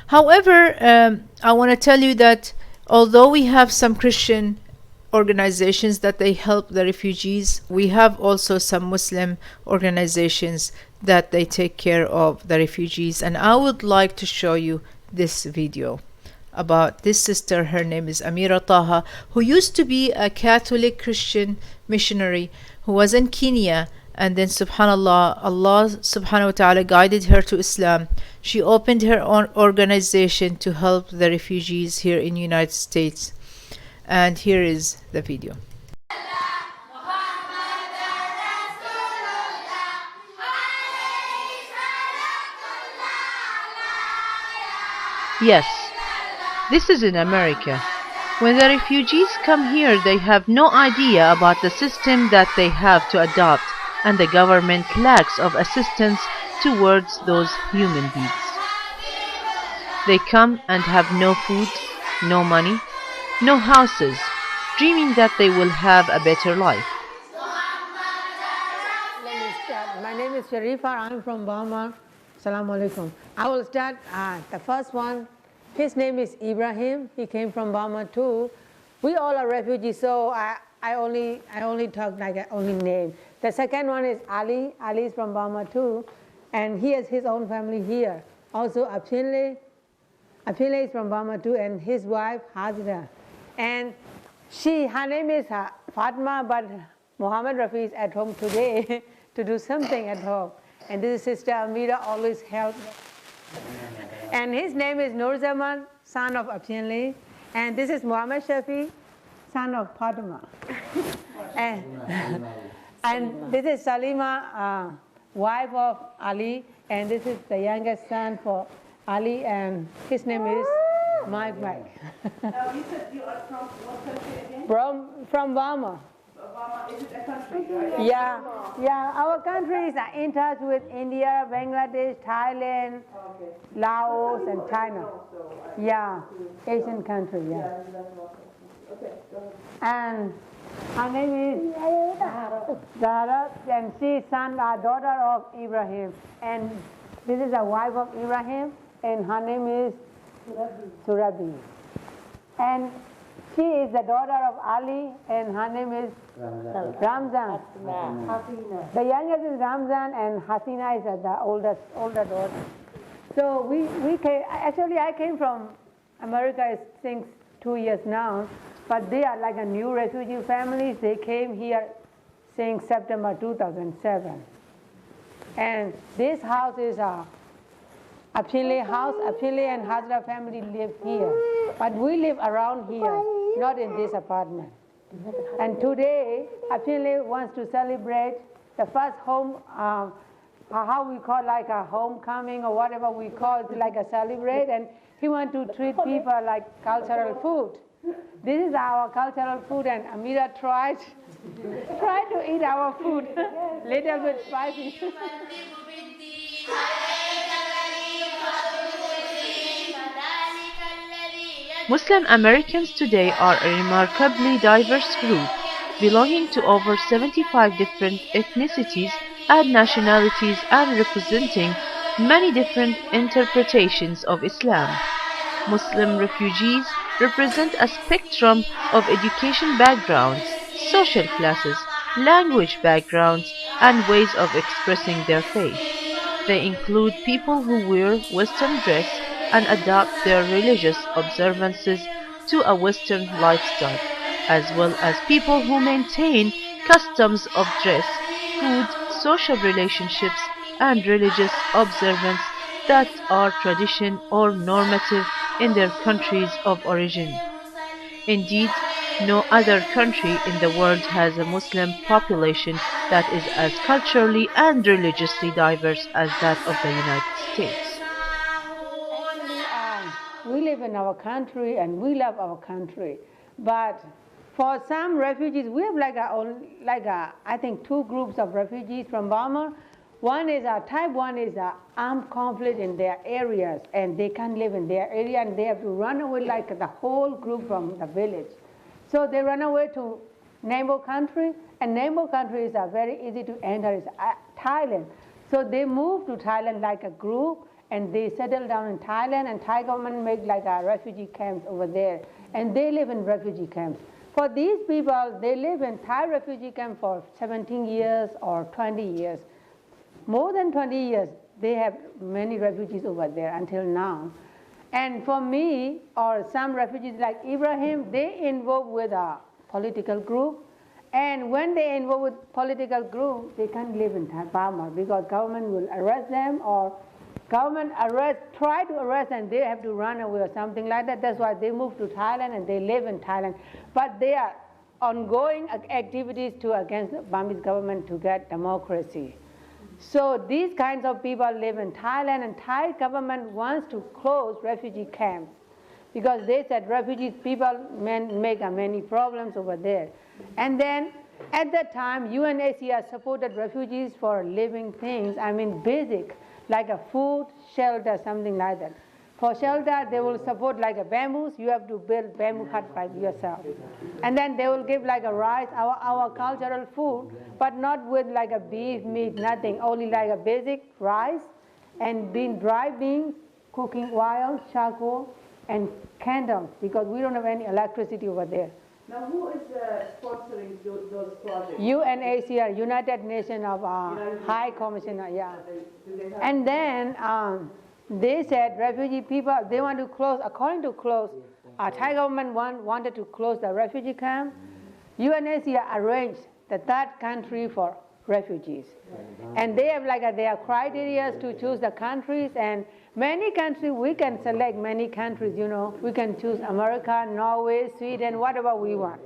However, I want to tell you that although we have some Christian organizations that they help the refugees, we have also some Muslim organizations that they take care of the refugees. And I would like to show you this video about this sister. Her name is Amira Taha, who used to be a Catholic Christian missionary who was in Kenya, and then subhanallah, Allah subhanahu wa ta'ala guided her to Islam. She opened her own organization to help the refugees here in the United States. And here is the video. Yes, this is in America. When the refugees come here, they have no idea about the system that they have to adopt, and the government lacks of assistance towards those human beings. They come and have no food, no money, no houses, dreaming that they will have a better life. My name is Sharifa. I'm from Burma. Assalamu alaikum. I will start the first one. His name is Ibrahim. He came from Burma too. We all are refugees, so I only talk like I only name. The second one is Ali. Ali is from Burma too, and he has his own family here. Also Apinle is from Burma too, and his wife Hazra. And her name is Fatma, but Muhammad Rafi is at home today to do something at home. And this is Sister Amira, always helps. And his name is Nur Zaman, son of Apinle. And this is Muhammad Shafi, son of Fatima. and this is Salima, wife of Ali. And this is the youngest son for Ali, and his name is Mike. You said you are from what country again? From Burma. Burma, is it a country, right? Yeah. Our country is in touch with India, Bangladesh, Thailand, Laos, and China. Yeah, Asian country. Yeah. Okay, go ahead. And her name is Zahra, and she is daughter of Ibrahim. And this is the wife of Ibrahim, and her name is Surabi. And she is the daughter of Ali, and her name is Ramzan. The youngest is Ramzan, and Hasina is the older daughter. So we came, actually I came from America since 2 years now, but they are like a new refugee families. They came here since September 2007. And this house is a Apinle house. Apinle and Hazra family live here. But we live around here, not in this apartment. And today, Apinle wants to celebrate the first home, how we call like a homecoming or whatever we call it, like a celebrate. And he wants to treat people like cultural food. This is our cultural food, and Amira tried to eat our food, little bit spicy. Muslim Americans today are a remarkably diverse group, belonging to over 75 different ethnicities and nationalities and representing many different interpretations of Islam. Muslim refugees represent a spectrum of education backgrounds, social classes, language backgrounds, and ways of expressing their faith. They include people who wear Western dress and adopt their religious observances to a Western lifestyle, as well as people who maintain customs of dress, food, social relationships, and religious observance that are tradition or normative in their countries of origin. Indeed, no other country in the world has a Muslim population that is as culturally and religiously diverse as that of the United States. We live in our country and we love our country, but for some refugees, we have I think 2 groups of refugees from Burma. One is type 1 is armed conflict in their areas, and they can't live in their area, and they have to run away like the whole group from the village. So they run away to neighbor country, and neighbor countries are very easy to enter. It's Thailand. So they move to Thailand like a group, and they settle down in Thailand, and Thai government make like a refugee camps over there, and they live in refugee camps. For these people, they live in Thai refugee camp for 17 years or 20 years. More than 20 years, they have many refugees over there until now. And for me, or some refugees like Ibrahim, they involved with a political group. And when they involve with political group, they can't live in Burma because government will arrest them, or government try to arrest them, they have to run away or something like that. That's why they move to Thailand and they live in Thailand. But they are ongoing activities against the Burmese government to get democracy. So these kinds of people live in Thailand, and Thai government wants to close refugee camps because they said refugee people make many problems over there. And then at that time, UNHCR supported refugees for living things, I mean basic, like a food, shelter, something like that. For shelter, they will support like a bamboos. You have to build bamboo hut by yourself. And then they will give like a rice, our cultural food, but not with like a beef, meat, nothing. Only like a basic rice and dry beans, cooking oil, charcoal, and candles, because we don't have any electricity over there. Now, who is sponsoring those projects? UNHCR, United Nations of High Commissioner, yeah. And then they said refugee people, they want to close, according to close, Thai government wanted to close the refugee camp. UNHCR arranged the third country for refugees. And they have like their criteria to choose the countries, and many countries, we can select many countries, you know. We can choose America, Norway, Sweden, whatever we want.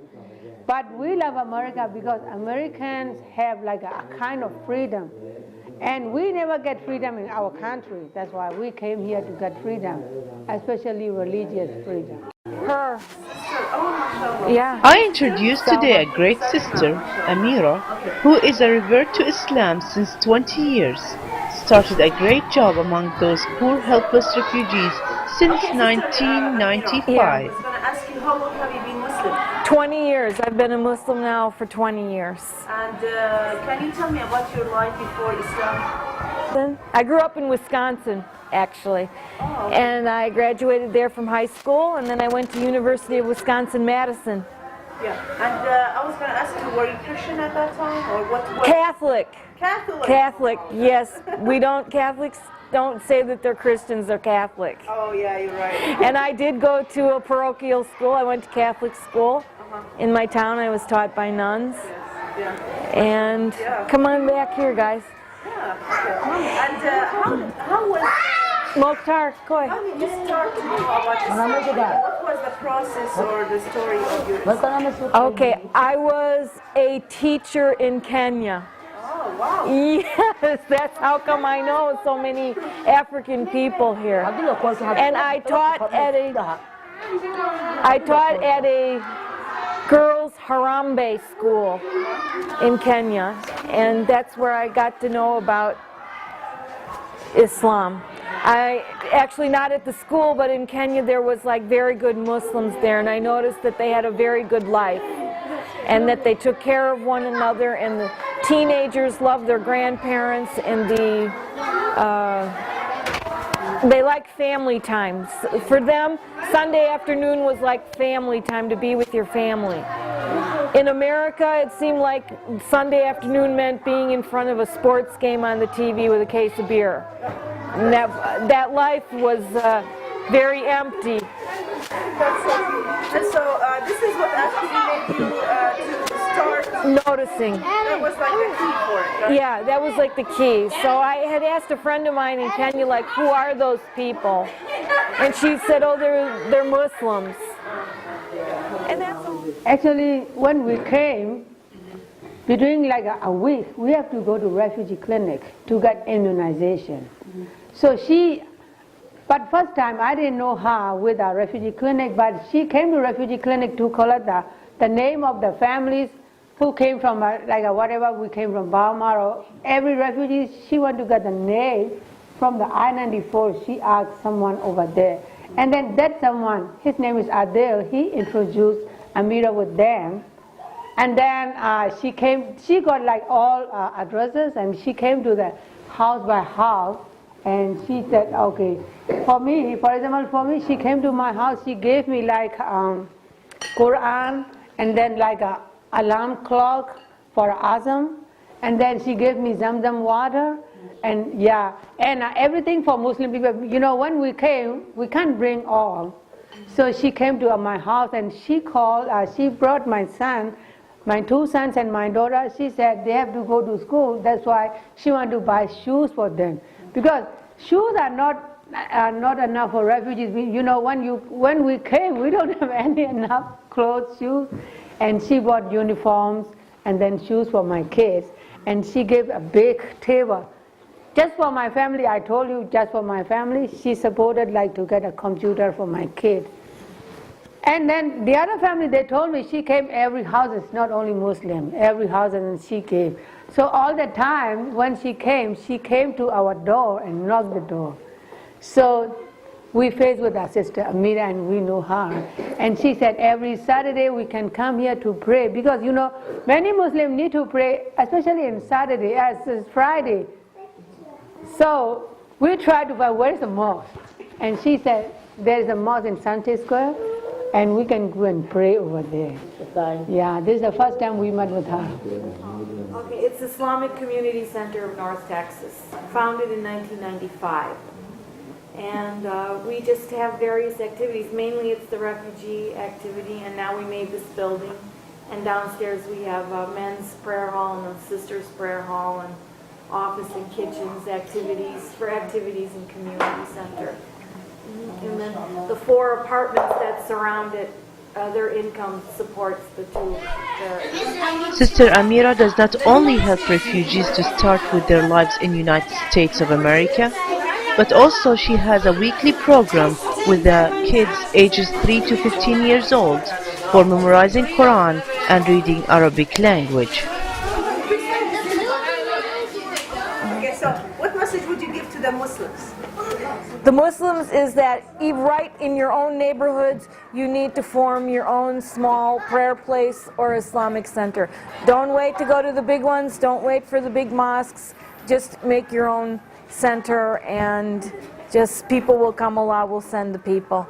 But we love America because Americans have like a kind of freedom. And we never get freedom in our country. That's why we came here to get freedom, especially religious freedom. Yeah. I introduced today a great sister, Amira, who is a revert to Islam since 20 years. Started a great job among those poor, helpless refugees since 1995. I was going to ask you, how long have you been Muslim? 20 years. I've been a Muslim now for 20 years. And can you tell me about your life before Islam? I grew up in Wisconsin, actually. Oh, okay. And I graduated there from high school, and then I went to University of Wisconsin-Madison. Yeah. And I was going to ask you, were you Christian at that time, or what? Catholic. Catholic. Catholic, yes. Catholics don't say that they're Christians, they're Catholic. Oh, yeah, you're right. And I did go to a parochial school. I went to Catholic school. In my town, I was taught by nuns. Yes. Yeah. And come on back here, guys. Yeah. Okay. And how was... Mokhtar, go ahead. How did you start to know about Islam? What was the process or the story of your Islam? Okay, I was a teacher in Kenya. Oh, wow. Yes, that's how come I know so many African people here. And I taught at a girls' Harambee school in Kenya, and that's where I got to know about Islam. I actually, not at the school, but in Kenya there was like very good Muslims there, and I noticed that they had a very good life and that they took care of one another, and the teenagers loved their grandparents, and they liked family times. For them, Sunday afternoon was like family time, to be with your family. In America, it seemed like Sunday afternoon meant being in front of a sports game on the TV with a case of beer. And that life was very empty. And so this is what actually made you to start Noticing. That was like the key for it, right? Yeah, that was like the key. So I had asked a friend of mine in Kenya, like, who are those people? And she said, oh, they're Muslims. And that's Actually, when we came, between like a week, we have to go to refugee clinic to get immunization. So but first time I didn't know her with a refugee clinic, but she came to refugee clinic to collect the name of the families who came from whatever we came from Burma, or every refugee. She wanted to get the name from the I-94. She asked someone over there, and then that someone, his name is Adil, he introduced Amira with them. And then she got like all addresses, and she came to the house by house And she said, okay. For me, for example, she came to my house, she gave me like Quran, and then like a alarm clock for Azam, and then she gave me Zamzam water, and everything for Muslim people. You know, when we came, we can't bring all. So she came to my house and she brought my son, my two sons and my daughter. She said they have to go to school. That's why she wanted to buy shoes for them. Because shoes are not enough for refugees. When we came, we don't have any enough clothes, shoes. And she bought uniforms and then shoes for my kids. And she gave a big table. Just for my family, I told you, just for my family, she supported like to get a computer for my kid. And then the other family, they told me she came every house, it's not only Muslim, every house, and then she gave. So all the time when she came to our door and knocked the door. So we faced with our sister Amira and we know her. And she said every Saturday we can come here to pray because many Muslims need to pray, especially on Saturday as it's Friday. So we tried to find where's the mosque. And she said there's a mosque in Sunday Square and we can go and pray over there. Yeah, this is the first time we met with her. Okay, it's Islamic Community Center of North Texas, founded in 1995. And we just have various activities. Mainly it's the refugee activity, and now we made this building. And downstairs we have a men's prayer hall and a sisters' prayer hall and office and kitchens, activities in community center. And then the 4 apartments that surround it, their income supports the 2 charities. Sister Amira does not only help refugees to start with their lives in United States of America, but also she has a weekly program with the kids ages 3 to 15 years old for memorizing Quran and reading Arabic language. Okay, so what message would you give to the Muslims? The Muslims is that right in your own neighborhoods, you need to form your own small prayer place or Islamic center. Don't wait to go to the big ones. Don't wait for the big mosques. Just make your own center, and just people will come. Allah will send the people.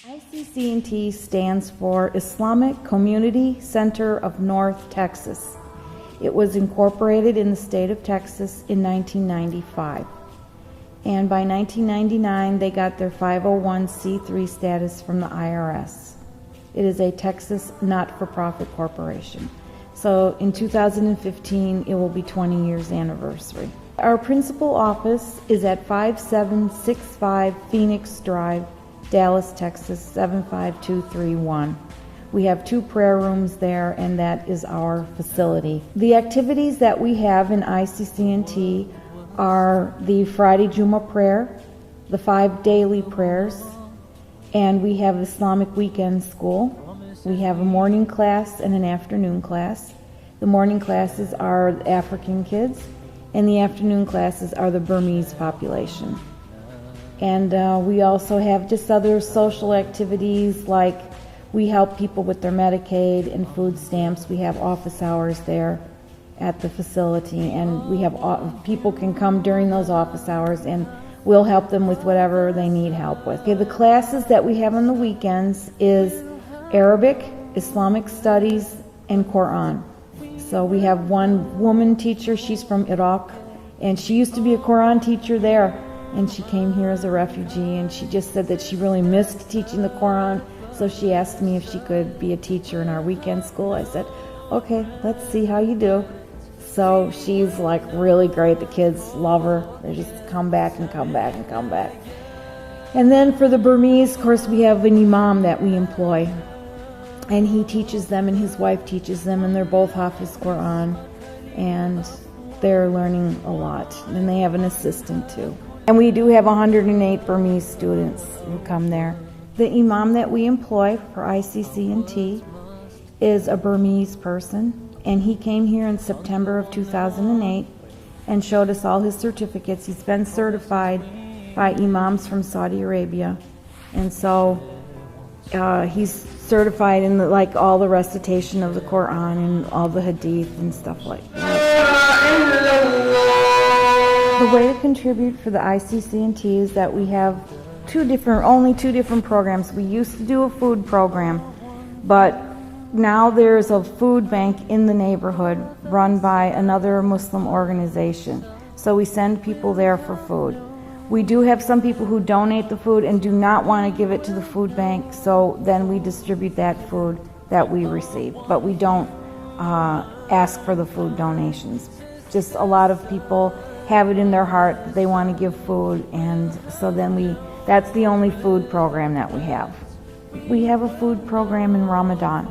ICC&T stands for Islamic Community Center of North Texas. It was incorporated in the state of Texas in 1995. And by 1999, they got their 501c3 status from the IRS. It is a Texas not-for-profit corporation. So in 2015, it will be 20 years anniversary. Our principal office is at 5765 Phoenix Drive, Dallas, Texas 75231. We have 2 prayer rooms there, and that is our facility. The activities that we have in ICC&T are the Friday Juma prayer, the 5 daily prayers, and we have Islamic weekend school. We have a morning class and an afternoon class. The morning classes are African kids, and the afternoon classes are the Burmese population. And we also have just other social activities, like we help people with their Medicaid and food stamps. We have office hours there at the facility, and we have people can come during those office hours, and we'll help them with whatever they need help with. Okay, the classes that we have on the weekends is Arabic, Islamic studies, and Quran. So we have one woman teacher. She's from Iraq, and she used to be a Quran teacher there. And she came here as a refugee, and she just said that she really missed teaching the Quran, so she asked me if she could be a teacher in our weekend school. I said, okay, let's see how you do. So she's like really great. The kids love her. They just come back and come back and come back. And then for the Burmese, of course, we have an imam that we employ. And he teaches them and his wife teaches them, and they're both Hafiz Quran. And they're learning a lot. And they have an assistant too. And we do have 108 Burmese students who come there. The imam that we employ for ICC&T is a Burmese person, and he came here in September of 2008 and showed us all his certificates. He's been certified by imams from Saudi Arabia, and so he's certified in all the recitation of the Quran and all the hadith and stuff like that. The way to contribute for the ICC&T is that we have only two different programs. We used to do a food program, but now there's a food bank in the neighborhood run by another Muslim organization. So we send people there for food. We do have some people who donate the food and do not want to give it to the food bank, so then we distribute that food that we receive. But we don't ask for the food donations. Just a lot of people have it in their heart that they want to give food, and so then that's the only food program that we have. We have a food program in Ramadan.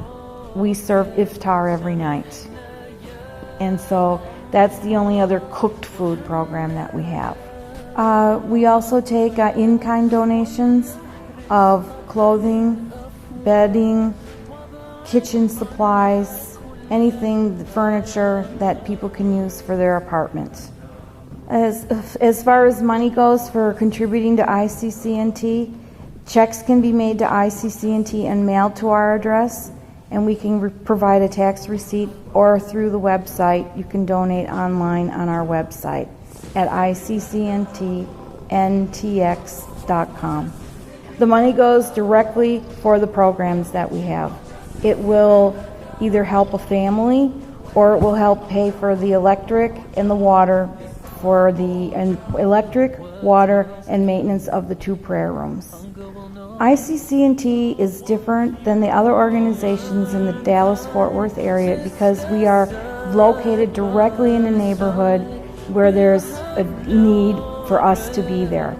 We serve iftar every night. And so that's the only other cooked food program that we have. We also take in-kind donations of clothing, bedding, kitchen supplies, anything, furniture that people can use for their apartments. As far as money goes for contributing to ICC&T, checks can be made to ICC&T and mailed to our address, and we can provide a tax receipt, or through the website. You can donate online on our website at iccntntx.com. The money goes directly for the programs that we have. It will either help a family, or it will help pay for the electric and the water, for the electric, water, and maintenance of the 2 prayer rooms. ICC&T is different than the other organizations in the Dallas-Fort Worth area because we are located directly in a neighborhood where there's a need for us to be there.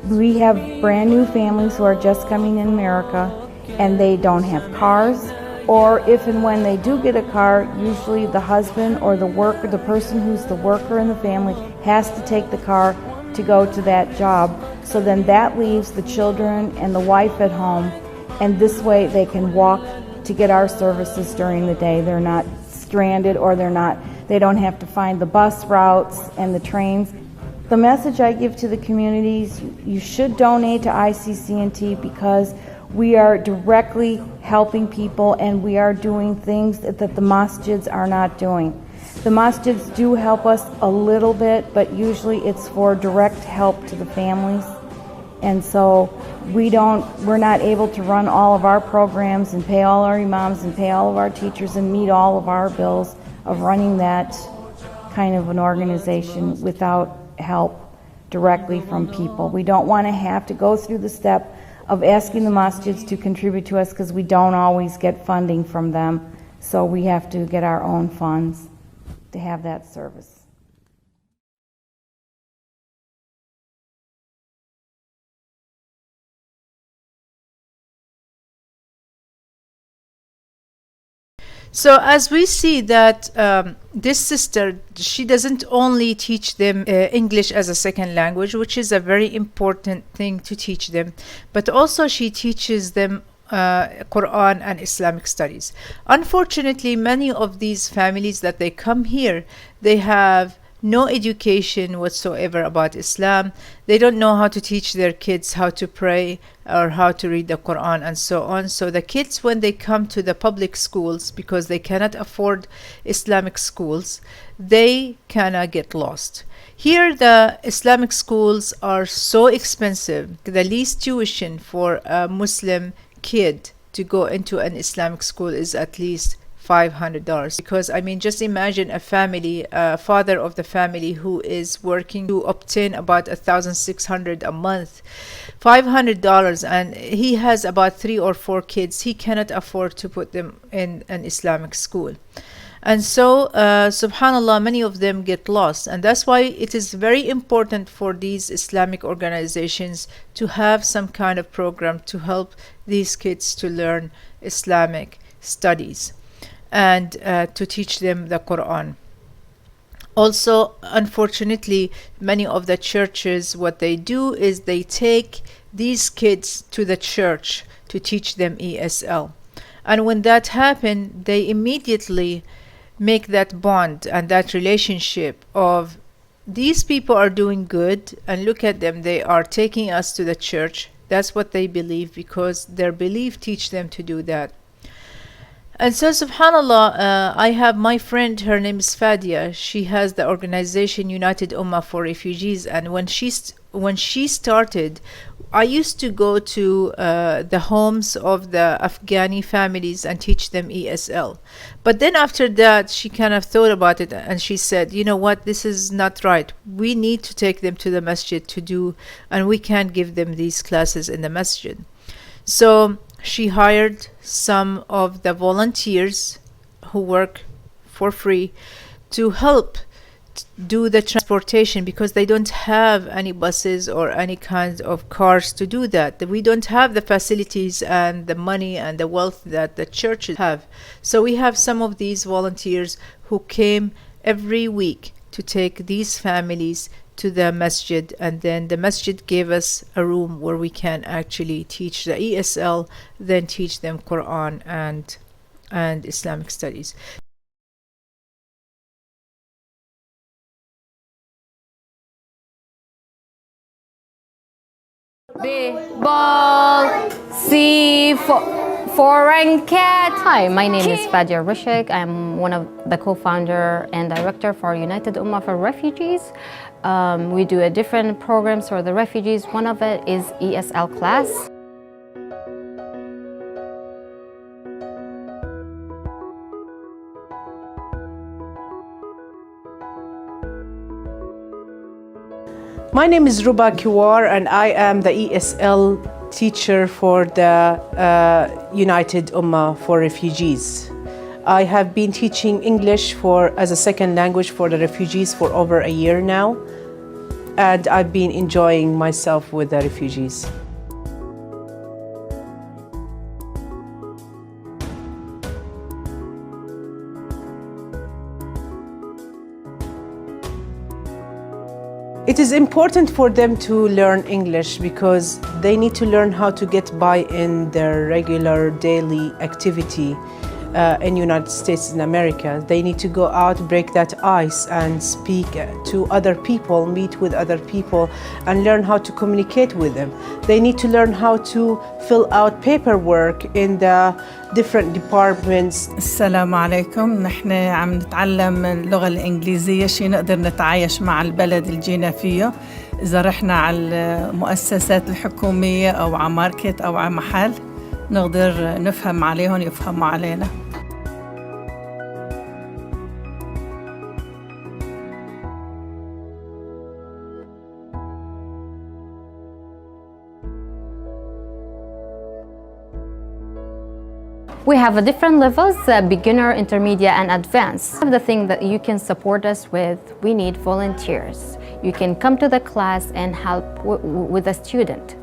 We have brand new families who are just coming in America, and they don't have cars, or if and when they do get a car, usually the husband or the person who's the worker in the family has to take the car to go to that job. So then that leaves the children and the wife at home, and this way they can walk to get our services during the day. They're not stranded, or they don't have to find the bus routes and the trains. The message I give to the communities: you should donate to ICC&T because we are directly helping people, and we are doing things that the masjids are not doing. The masjids do help us a little bit, but usually it's for direct help to the families. And so we're not able to run all of our programs and pay all our imams and pay all of our teachers and meet all of our bills of running that kind of an organization without help directly from people. We don't want to have to go through the step of asking the masjids to contribute to us because we don't always get funding from them. So we have to get our own funds to have that service. So as we see that this sister, she doesn't only teach them English as a second language, which is a very important thing to teach them, but also she teaches them Quran and Islamic studies. Unfortunately, many of these families that they come here, they have no education whatsoever about Islam. They don't know how to teach their kids how to pray or how to read the Quran and so on. So the kids, when they come to the public schools, because they cannot afford Islamic schools, they cannot get lost. Here the Islamic schools are so expensive. The least tuition for a Muslim kid to go into an Islamic school is at least $500, because I mean, just imagine a family, father of the family who is working to obtain about $1,600 a month, $500, and he has about 3 or 4 kids. He cannot afford to put them in an Islamic school. And so, subhanallah, many of them get lost. And that's why it is very important for these Islamic organizations to have some kind of program to help these kids to learn Islamic studies and to teach them the Quran. Also, unfortunately, many of the churches, what they do is they take these kids to the church to teach them ESL. And when that happens, they immediately make that bond and that relationship of these people are doing good, and look at them, they are taking us to the church. That's what they believe, because their belief teach them to do that. And so, subhanallah, I have my friend, her name is Fadia. She has the organization United Ummah for Refugees, and when she started, I used to go to the homes of the Afghani families and teach them ESL. But then after that, she kind of thought about it, and she said, you know what, this is not right. We need to take them to the masjid to do, and we can't give them these classes in the masjid. So she hired some of the volunteers who work for free to help do the transportation, because they don't have any buses or any kind of cars to do that. We don't have the facilities and the money and the wealth that the churches have. So we have some of these volunteers who came every week to take these families to the masjid, and then the masjid gave us a room where we can actually teach the ESL, then teach them Quran and Islamic studies. B, ball. C, foreign cat. Hi, my name is Fadia Rishik. I'm one of the co-founder and director for United Ummah for Refugees. We do a different programs for the refugees. One of it is ESL class. My name is Ruba Kiwar, and I am the ESL teacher for the United Ummah for Refugees. I have been teaching English as a second language for the refugees for over a year now, and I've been enjoying myself with the refugees. It is important for them to learn English because they need to learn how to get by in their regular daily activity in United States and America. They need to go out, break that ice, and speak to other people, meet with other people, and learn how to communicate with them. They need to learn how to fill out paperwork in the different departments. السلام عليكم. نحن عم نتعلم اللغة الإنجليزية شي نقدر نتعايش مع البلد اللي جينا فيه. إذا رحنا على المؤسسات الحكومية أو على ماركت أو على محل نقدر نفهم عليهم يفهموا علينا. We have different levels, beginner, intermediate, and advanced. The thing that you can support us with, we need volunteers. You can come to the class and help with a student.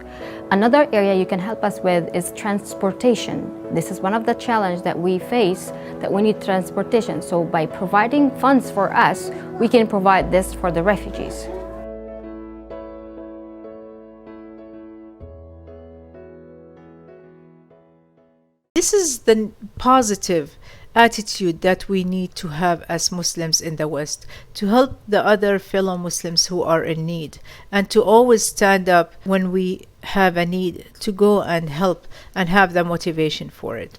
Another area you can help us with is transportation. This is one of the challenges that we face, that we need transportation. So by providing funds for us, we can provide this for the refugees. This is the positive attitude that we need to have as Muslims in the West, to help the other fellow Muslims who are in need, and to always stand up when we have a need, to go and help and have the motivation for it.